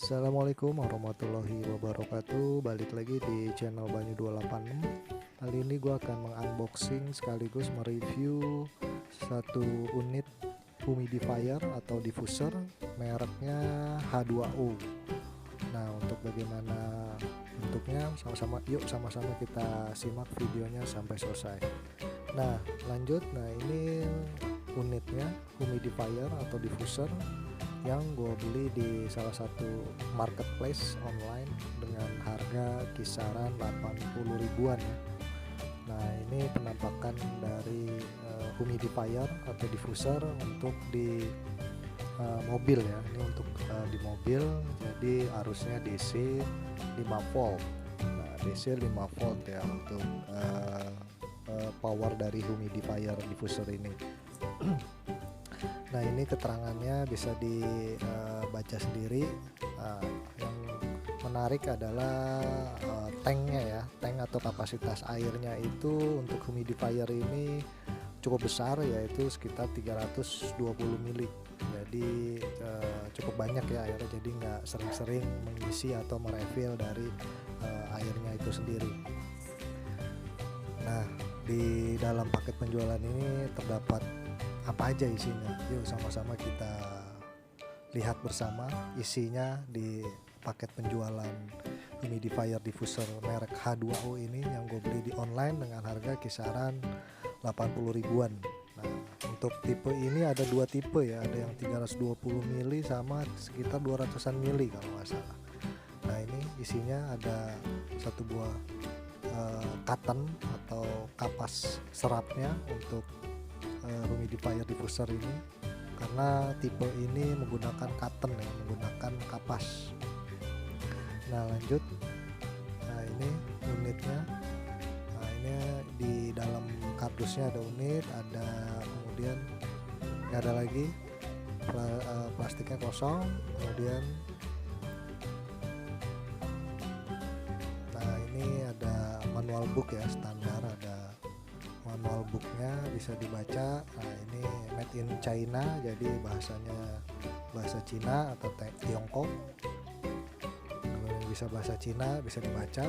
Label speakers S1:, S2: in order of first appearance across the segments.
S1: Assalamualaikum warahmatullahi wabarakatuh. Balik lagi di channel Banyu 286. Kali ini gue akan mengunboxing sekaligus mereview satu unit humidifier atau diffuser mereknya H2O. Nah, untuk bagaimana bentuknya sama-sama kita simak videonya sampai selesai. Nah, lanjut. Nah, ini unitnya humidifier atau diffuser yang gue beli di salah satu marketplace online dengan harga kisaran 80 ribuan ya. Nah, ini penampakan dari humidifier atau diffuser untuk di mobil ya. Ini untuk di mobil, jadi arusnya DC 5 volt. Nah, DC 5 volt ya untuk power dari humidifier diffuser ini. Nah, ini keterangannya bisa dibaca sendiri. Yang menarik adalah tanknya ya, tank atau kapasitas airnya itu untuk humidifier ini cukup besar, yaitu sekitar 320 mili. Jadi cukup banyak ya airnya, jadi nggak sering-sering mengisi atau merefill dari airnya itu sendiri. Nah, di dalam paket penjualan ini terdapat apa aja isinya? Yuk sama-sama kita lihat bersama isinya di paket penjualan humidifier diffuser merek H2O ini yang gue beli di online dengan harga kisaran 80 ribuan. Nah, untuk tipe ini ada dua tipe ya, ada yang 320 mili sama sekitar 200-an mili kalau nggak salah. Nah, ini isinya ada satu buah cotton atau kapas serapnya untuk humidifier diffuser ini, karena tipe ini menggunakan cotton ya, menggunakan kapas. Nah, lanjut. Nah, ini unitnya. Nah, ini di dalam kardusnya ada unit, ada kemudian ada lagi plastiknya kosong, kemudian nah ini ada manual book ya, standar ada manual booknya, bisa dibaca. Nah, ini made in China, jadi bahasanya bahasa Cina atau Tiongkok. Kalau bisa bahasa Cina bisa dibaca,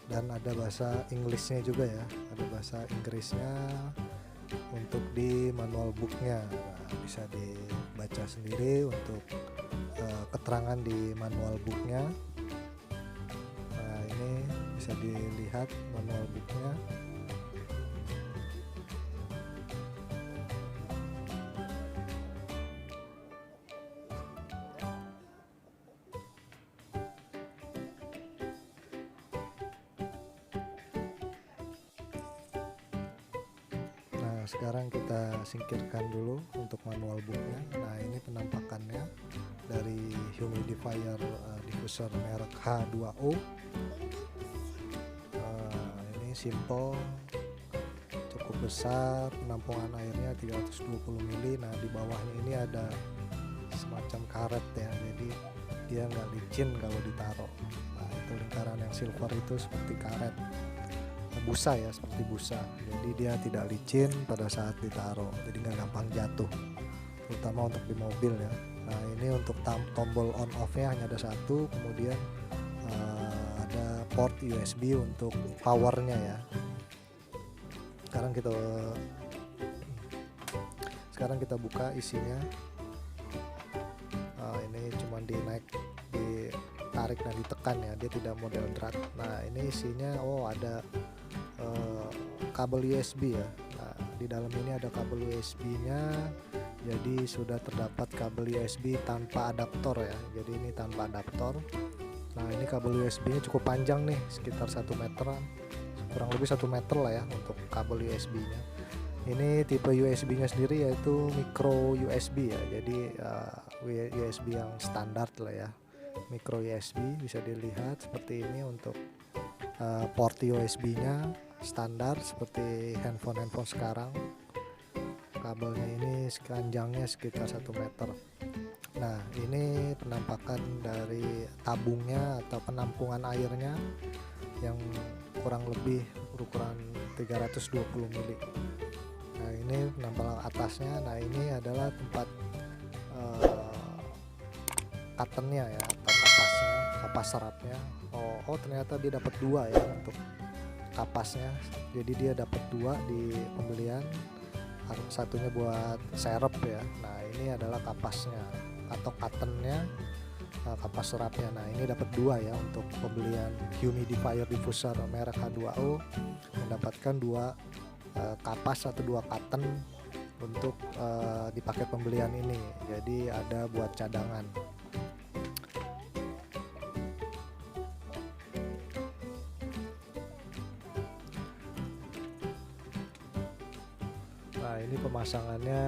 S1: dan ada bahasa Inggrisnya juga ya, ada bahasa Inggrisnya untuk di manual booknya. Nah, bisa dibaca sendiri untuk keterangan di manual booknya. Nah, ini bisa dilihat manual booknya. Sekarang kita singkirkan dulu untuk manual booknya. Nah, ini penampakannya dari humidifier diffuser merek H2O. Ini simple, cukup besar, penampungan airnya 320 mili. Nah, di bawahnya ini ada semacam karet ya, jadi dia nggak licin kalau ditaruh. Nah, itu lingkaran yang silver itu seperti karet busa ya, seperti busa, jadi dia tidak licin pada saat ditaruh, jadi nggak gampang jatuh, terutama untuk di mobil ya. Nah, ini untuk tombol on off nya hanya ada satu, kemudian ada port USB untuk powernya ya. Sekarang kita buka isinya. Ini cuma ditarik dan ditekan ya, dia tidak model drat. Nah, ini isinya ada kabel USB ya. Nah, di dalam ini ada kabel USB-nya, jadi sudah terdapat kabel USB tanpa adaptor ya, jadi ini tanpa adaptor. Nah, ini kabel USB-nya cukup panjang nih, sekitar 1 meteran, kurang lebih 1 meter lah ya untuk kabel USB-nya. Ini tipe USB-nya sendiri yaitu micro USB ya, jadi USB yang standar lah ya, micro USB. Bisa dilihat seperti ini untuk port USB-nya standar seperti handphone sekarang. Kabelnya ini panjangnya sekitar 1 meter. Nah, ini penampakan dari tabungnya atau penampungan airnya yang kurang lebih berukuran 320 mili. Nah, ini penampakan atasnya. Nah, ini adalah tempat cottonnya ya, kapas serapnya. Oh ternyata dia dapat 2 ya untuk kapasnya. Jadi dia dapat 2 di pembelian, satunya buat serep ya. Nah ini adalah kapasnya atau cottonnya, kapas serapnya. Nah ini dapat 2 ya untuk pembelian humidifier diffuser merek H2O, mendapatkan 2 kapas atau 2 cotton untuk di paket pembelian ini. Jadi ada buat cadangan. Nah ini pemasangannya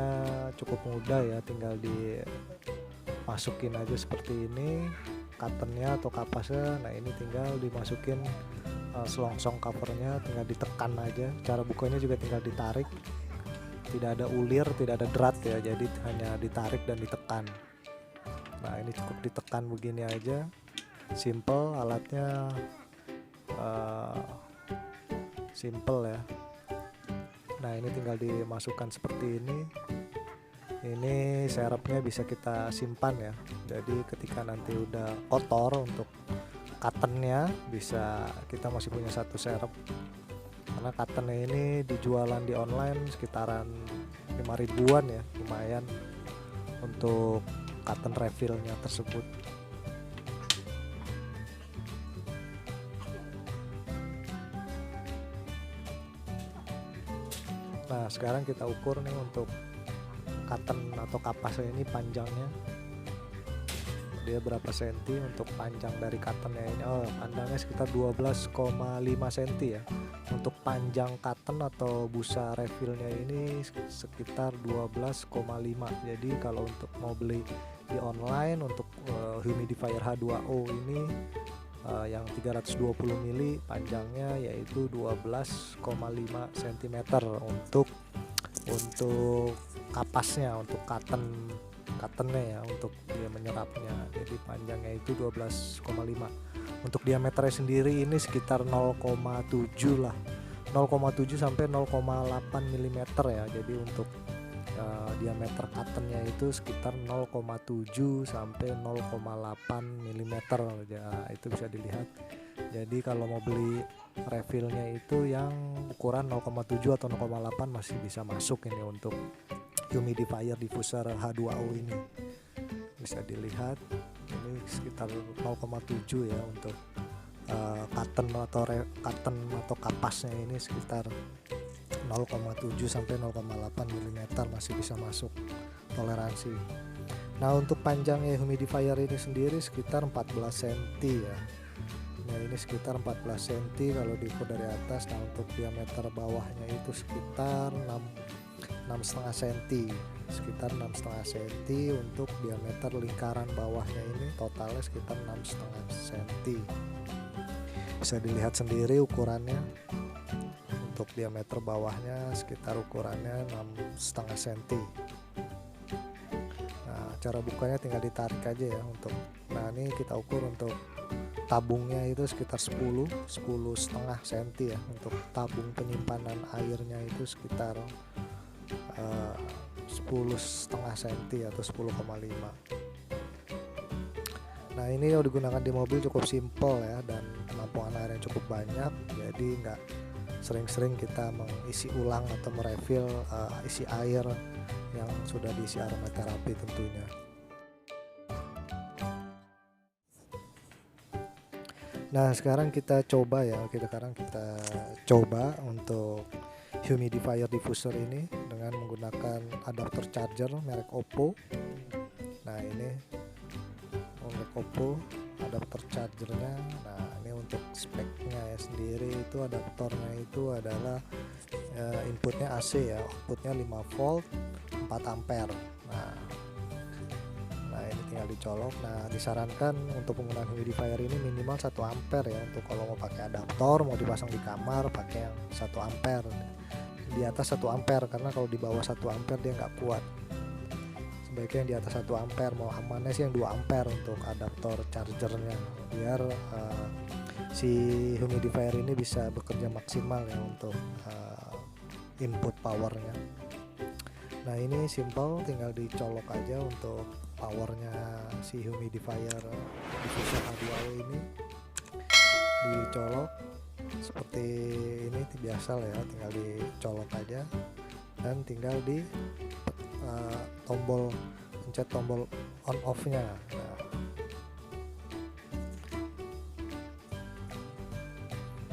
S1: cukup mudah ya, tinggal dimasukin aja seperti ini cottonnya atau kapasnya. Nah ini tinggal dimasukin selongsong covernya, tinggal ditekan aja. Cara bukanya juga tinggal ditarik, tidak ada ulir, tidak ada drat ya, jadi hanya ditarik dan ditekan. Nah ini cukup ditekan begini aja, simple, alatnya simple ya. Nah ini tinggal dimasukkan seperti ini. Ini serepnya bisa kita simpan ya, jadi ketika nanti udah kotor untuk cottonnya bisa, kita masih punya 1 serep. Karena cottonnya ini dijualan di online sekitaran 5 ribuan ya, lumayan untuk cotton refillnya tersebut. Nah sekarang kita ukur nih untuk cotton atau kapasnya ini panjangnya dia berapa senti. Untuk panjang dari cottonnya ini, panjangnya sekitar 12,5 cm ya. Untuk panjang cotton atau busa refillnya ini sekitar 12,5. Jadi kalau untuk mau beli di online untuk humidifier H2O ini yang 320 mili panjangnya yaitu 12,5 cm untuk kapasnya, untuk cottonnya ya, untuk dia menyerapnya. Jadi panjangnya itu 12,5. Untuk diameternya sendiri ini sekitar 0,7 lah, 0,7 sampai 0,8 mm ya. Jadi untuk diameter cottonnya itu sekitar 0,7 sampai 0,8 mm ya, itu bisa dilihat. Jadi kalau mau beli refillnya itu yang ukuran 0,7 atau 0,8 masih bisa masuk ini untuk humidifier diffuser H2O ini. Bisa dilihat ini sekitar 0,7 ya untuk cotton atau kapasnya ini sekitar 0,7 sampai 0,8 mm masih bisa masuk toleransi. Nah untuk panjangnya humidifier ini sendiri sekitar 14 cm ya. Nah ini sekitar 14 cm kalau diukur dari atas. Nah untuk diameter bawahnya itu sekitar 6,5 cm, sekitar 6,5 cm. Untuk diameter lingkaran bawahnya ini totalnya sekitar 6,5 cm. Bisa dilihat sendiri ukurannya. Untuk diameter bawahnya sekitar ukurannya 6,5 cm. Nah cara bukanya tinggal ditarik aja ya untuk. Nah ini kita ukur untuk tabungnya itu sekitar 10,5 cm ya. Untuk tabung penyimpanan airnya itu sekitar 10,5 cm atau 10,5. Nah ini yang digunakan di mobil cukup simple ya, dan penampungan airnya cukup banyak, jadi nggak sering-sering kita mengisi ulang atau merefill isi air yang sudah diisi aromaterapi tentunya. Nah sekarang kita coba ya, kita coba untuk humidifier diffuser ini dengan menggunakan adapter charger merek Oppo. Nah ini merek Oppo adapter chargernya. Nah ini untuk speknya ya sendiri, itu adaptornya itu adalah inputnya AC ya, outputnya 5 volt 4 ampere. Nah ini tinggal dicolok. Nah disarankan untuk penggunaan humidifier ini minimal 1 ampere ya. Untuk kalau mau pakai adaptor, mau dipasang di kamar, pakai yang 1 ampere, di atas 1 ampere, karena kalau di bawah 1 ampere dia nggak kuat. Sebaiknya yang di atas 1 ampere, mau amannya sih yang 2 ampere untuk adaptor chargernya, biar si humidifier ini bisa bekerja maksimal ya untuk input powernya. Nah ini simple, tinggal dicolok aja untuk powernya si humidifier diffuser H2O ini. Dicolok seperti ini biasa lah ya, tinggal dicolok aja dan tinggal di pencet tombol on off nya. Nah,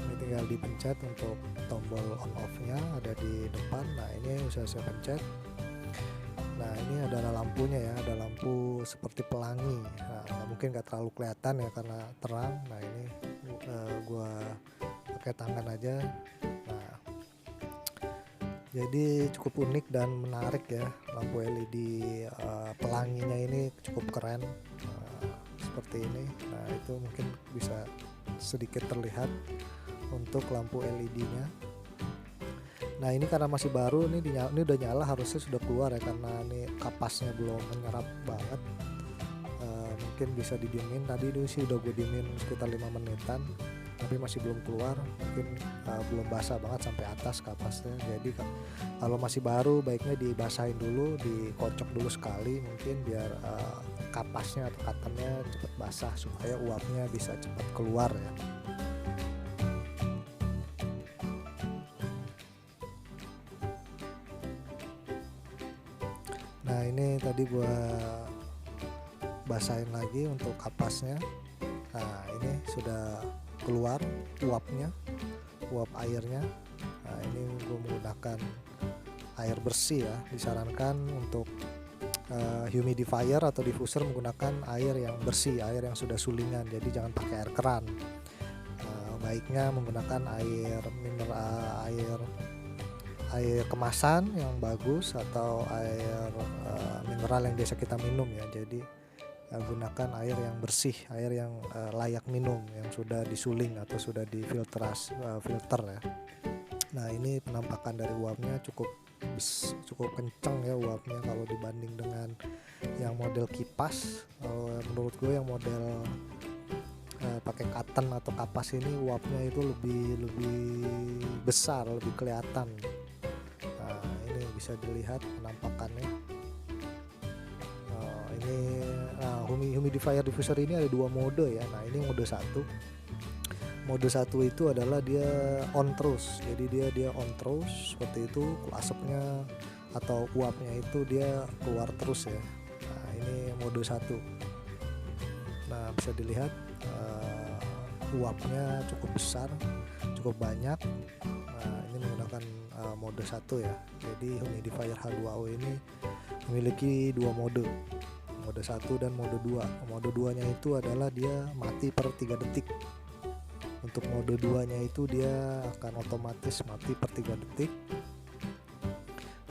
S1: ini tinggal dipencet untuk tombol on off nya, ada di depan. Nah ini bisa saya pencet. Nah ini ada lampunya ya, ada lampu seperti pelangi. Nah mungkin gak terlalu kelihatan ya karena terang. Nah ini gua pakai tangan aja. Nah jadi cukup unik dan menarik ya, lampu LED pelanginya ini cukup keren seperti ini. Nah itu mungkin bisa sedikit terlihat untuk lampu LED nya. Nah ini karena masih baru, ini udah nyala, harusnya sudah keluar ya, karena ini kapasnya belum menyerap banget. Mungkin bisa didiemin, tadi itu sih udah gue diemin sekitar 5 menitan, tapi masih belum keluar, mungkin belum basah banget sampai atas kapasnya. Jadi kalau masih baru baiknya dibasahin dulu, dikocok dulu sekali mungkin biar kapasnya atau katannya cepat basah supaya uapnya bisa cepat keluar ya. Nah ini tadi gua basahin lagi untuk kapasnya. Nah ini sudah keluar uapnya, uap airnya. Nah ini gue menggunakan air bersih ya, disarankan untuk humidifier atau diffuser menggunakan air yang bersih, air yang sudah sulingan, jadi jangan pakai air keran. Baiknya menggunakan air mineral, air kemasan yang bagus atau air mineral yang biasa kita minum ya. Jadi gunakan air yang bersih, air yang layak minum, yang sudah disuling atau sudah filter ya. Nah ini penampakan dari uapnya cukup kenceng ya uapnya kalau dibanding dengan yang model kipas. Menurut gue yang model pakai cotton atau kapas ini uapnya itu lebih besar, lebih kelihatan. Nah ini bisa dilihat penampakannya. Humidifier diffuser ini ada 2 mode ya. Nah ini mode 1. Mode 1 itu adalah dia on terus, jadi dia on terus seperti itu, asapnya atau uapnya itu dia keluar terus ya. Nah ini mode 1. Nah bisa dilihat uapnya cukup besar, cukup banyak. Nah ini menggunakan mode 1 ya. Jadi humidifier H2O ini memiliki 2 mode, mode 1 dan mode 2. Mode 2 nya itu adalah dia mati per 3 detik. Untuk mode 2 nya itu dia akan otomatis mati per 3 detik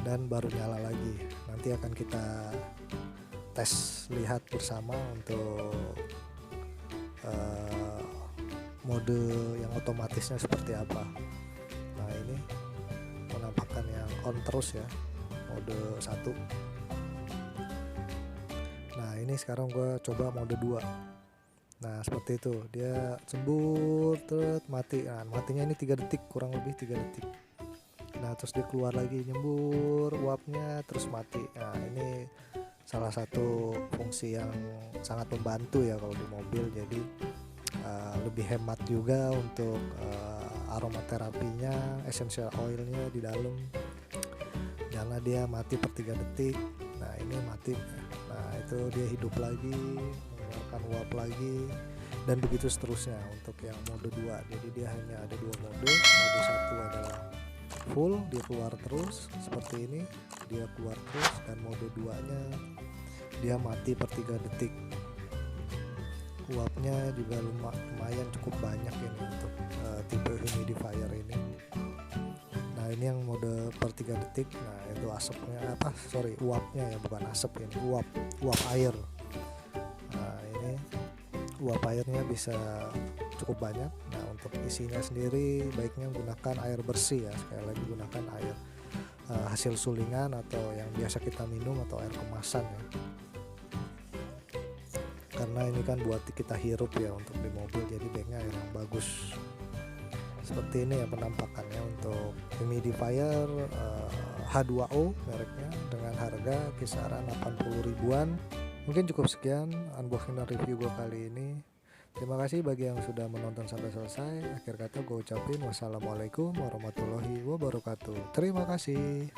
S1: dan baru nyala lagi. Nanti akan kita tes lihat bersama untuk mode yang otomatisnya seperti apa. Nah ini penampakan yang on terus ya, mode 1. Nah ini sekarang gue coba mode 2. Nah seperti itu, dia sembur terus mati. Nah matinya ini 3 detik, kurang lebih 3 detik. Nah terus dia keluar lagi, nyembur uapnya terus mati. Nah ini salah satu fungsi yang sangat membantu ya kalau di mobil. Jadi lebih hemat juga untuk aromaterapinya, essential oilnya di dalam, karena dia mati per 3 detik. Nah ini mati, nah itu dia hidup lagi, mengeluarkan uap lagi, dan begitu seterusnya untuk yang mode 2. Jadi dia hanya ada 2 mode. Mode 1 adalah full, dia keluar terus seperti ini, dia keluar terus, dan mode 2 nya dia mati per 3 detik. Uapnya juga lumayan cukup banyak ini untuk tipe humidifier ini. Nah ini yang mode per 3 detik. Nah itu asapnya uapnya ya, bukan asap, ini uap air. Nah ini uap airnya bisa cukup banyak. Nah untuk isinya sendiri baiknya menggunakan air bersih ya, sekali lagi gunakan air hasil sulingan atau yang biasa kita minum atau air kemasan ya, karena ini kan buat kita hirup ya untuk di mobil, jadi baiknya air yang bagus. Seperti ini ya penampakannya untuk humidifier H2O mereknya dengan harga kisaran 80 ribuan. Mungkin cukup sekian unboxing dan review gue kali ini. Terima kasih bagi yang sudah menonton sampai selesai. Akhir kata gue ucapin wassalamualaikum warahmatullahi wabarakatuh. Terima kasih.